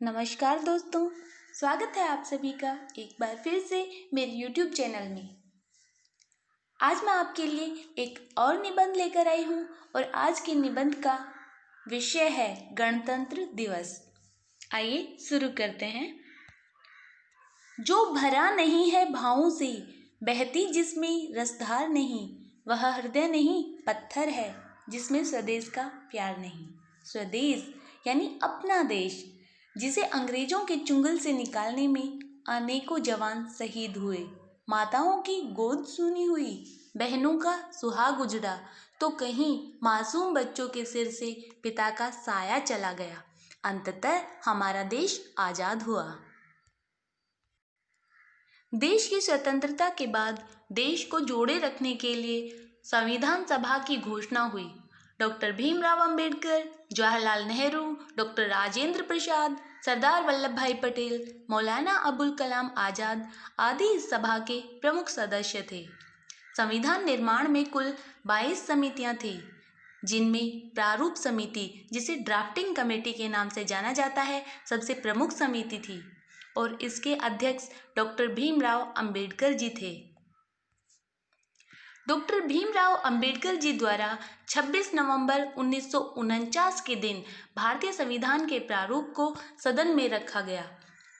नमस्कार दोस्तों, स्वागत है आप सभी का एक बार फिर से मेरे YouTube चैनल में। आज मैं आपके लिए एक और निबंध लेकर आई हूँ और आज के निबंध का विषय है गणतंत्र दिवस। आइए शुरू करते हैं। जो भरा नहीं है भावों से, बहती जिसमें रसधार नहीं, वह हृदय नहीं पत्थर है जिसमें स्वदेश का प्यार नहीं। स्वदेश यानी अपना देश, जिसे अंग्रेजों के चुंगल से निकालने में अनेकों जवान शहीद हुए, माताओं की गोद सूनी हुई, बहनों का सुहाग उजड़ा, तो कहीं मासूम बच्चों के सिर से पिता का साया चला गया। अंततः हमारा देश आजाद हुआ। देश की स्वतंत्रता के बाद देश को जोड़े रखने के लिए संविधान सभा की घोषणा हुई। डॉक्टर भीमराव अंबेडकर, जवाहरलाल नेहरू, डॉक्टर राजेंद्र प्रसाद, सरदार वल्लभ भाई पटेल, मौलाना अबुल कलाम आजाद आदि इस सभा के प्रमुख सदस्य थे। संविधान निर्माण में कुल 22 समितियां थीं, जिनमें प्रारूप समिति, जिसे ड्राफ्टिंग कमेटी के नाम से जाना जाता है, सबसे प्रमुख समिति थी और इसके अध्यक्ष डॉक्टर भीमराव अंबेडकर जी थे। डॉक्टर भीमराव अंबेडकर जी द्वारा 26 नवंबर 1949 के दिन भारतीय संविधान के प्रारूप को सदन में रखा गया।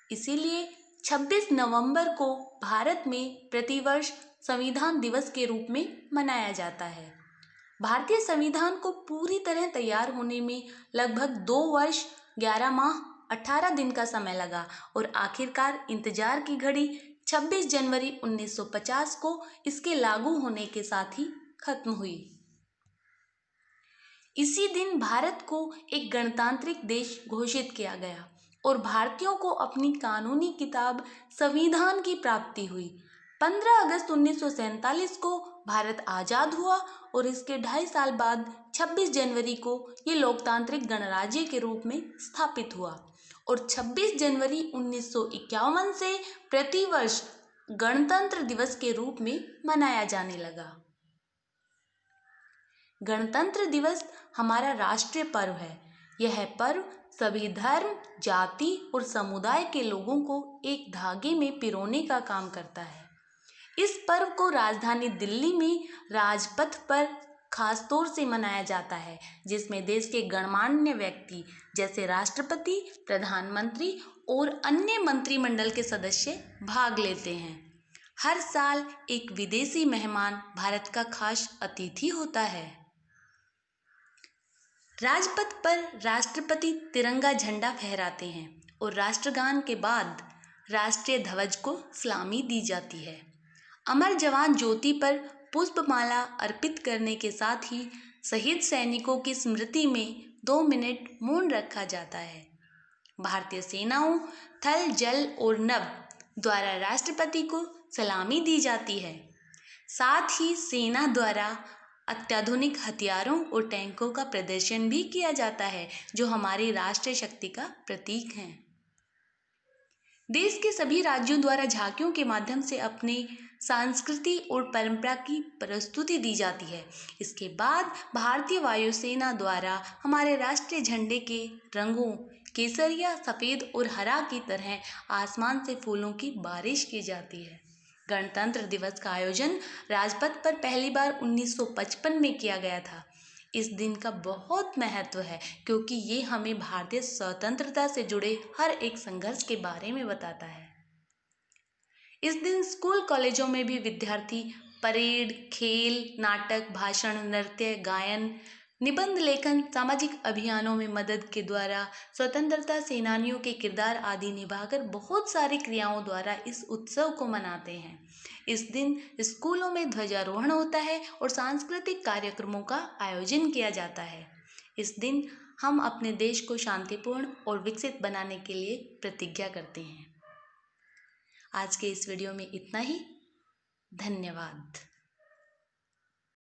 इसीलिए 26 नवंबर को भारत में प्रतिवर्ष संविधान दिवस के रूप में मनाया जाता है। भारतीय संविधान को पूरी तरह तैयार होने में लगभग 2 वर्ष 11 माह 18 दिन का समय लगा और आखिरकार इंतजार की घड़ी 26 जनवरी 1950 को इसके लागू होने के साथ ही खत्म हुई। इसी दिन भारत को एक गणतांत्रिक देश घोषित किया गया और भारतीयों को अपनी कानूनी किताब संविधान की प्राप्ति हुई। 15 अगस्त 1947 को भारत आज़ाद हुआ और इसके 2.5 साल बाद 26 जनवरी को ये लोकतांत्रिक गणराज्य के रूप में स्थापित हुआ और 26 जनवरी 1951 से प्रतिवर्ष गणतंत्र दिवस के रूप में मनाया जाने लगा। गणतंत्र दिवस हमारा राष्ट्रीय पर्व है। यह पर्व सभी धर्म, जाति और समुदाय के लोगों को एक धागे में पिरोने का काम करता है। इस पर्व को राजधानी दिल्ली में राजपथ पर खासतौर से मनाया जाता है, जिसमें देश के गणमान्य व्यक्ति जैसे राष्ट्रपति, प्रधानमंत्री और अन्य मंत्रिमंडल के सदस्य भाग लेते हैं। हर साल एक विदेशी मेहमान भारत का खास अतिथि होता है। राजपथ पर राष्ट्रपति तिरंगा झंडा फहराते हैं और राष्ट्रगान के बाद राष्ट्रीय ध्वज को सलामी दी जाती है। अमर जवान ज्योति पर पुष्पमाला अर्पित करने के साथ ही शहीद सैनिकों की स्मृति में 2 मिनट मौन रखा जाता है। भारतीय सेनाओं थल, जल और नभ द्वारा राष्ट्रपति को सलामी दी जाती है। साथ ही सेना द्वारा अत्याधुनिक हथियारों और टैंकों का प्रदर्शन भी किया जाता है, जो हमारी राष्ट्रीय शक्ति का प्रतीक हैं। देश के सभी राज्यों द्वारा झांकियों के माध्यम से अपने संस्कृति और परंपरा की प्रस्तुति दी जाती है। इसके बाद भारतीय वायुसेना द्वारा हमारे राष्ट्रीय झंडे के रंगों केसरिया, सफ़ेद और हरा की तरह आसमान से फूलों की बारिश की जाती है। गणतंत्र दिवस का आयोजन राजपथ पर पहली बार 1955 में किया गया था। इस दिन का बहुत महत्व है क्योंकि ये हमें भारतीय स्वतंत्रता से जुड़े हर एक संघर्ष के बारे में बताता है। इस दिन स्कूल कॉलेजों में भी विद्यार्थी परेड, खेल, नाटक, भाषण, नृत्य, गायन, निबंध लेखन, सामाजिक अभियानों में मदद के द्वारा स्वतंत्रता सेनानियों के किरदार आदि निभाकर बहुत सारी क्रियाओं द्वारा इस उत्सव को मनाते हैं। इस दिन स्कूलों में ध्वजारोहण होता है और सांस्कृतिक कार्यक्रमों का आयोजन किया जाता है। इस दिन हम अपने देश को शांतिपूर्ण और विकसित बनाने के लिए प्रतिज्ञा करते हैं। आज के इस वीडियो में इतना ही। धन्यवाद।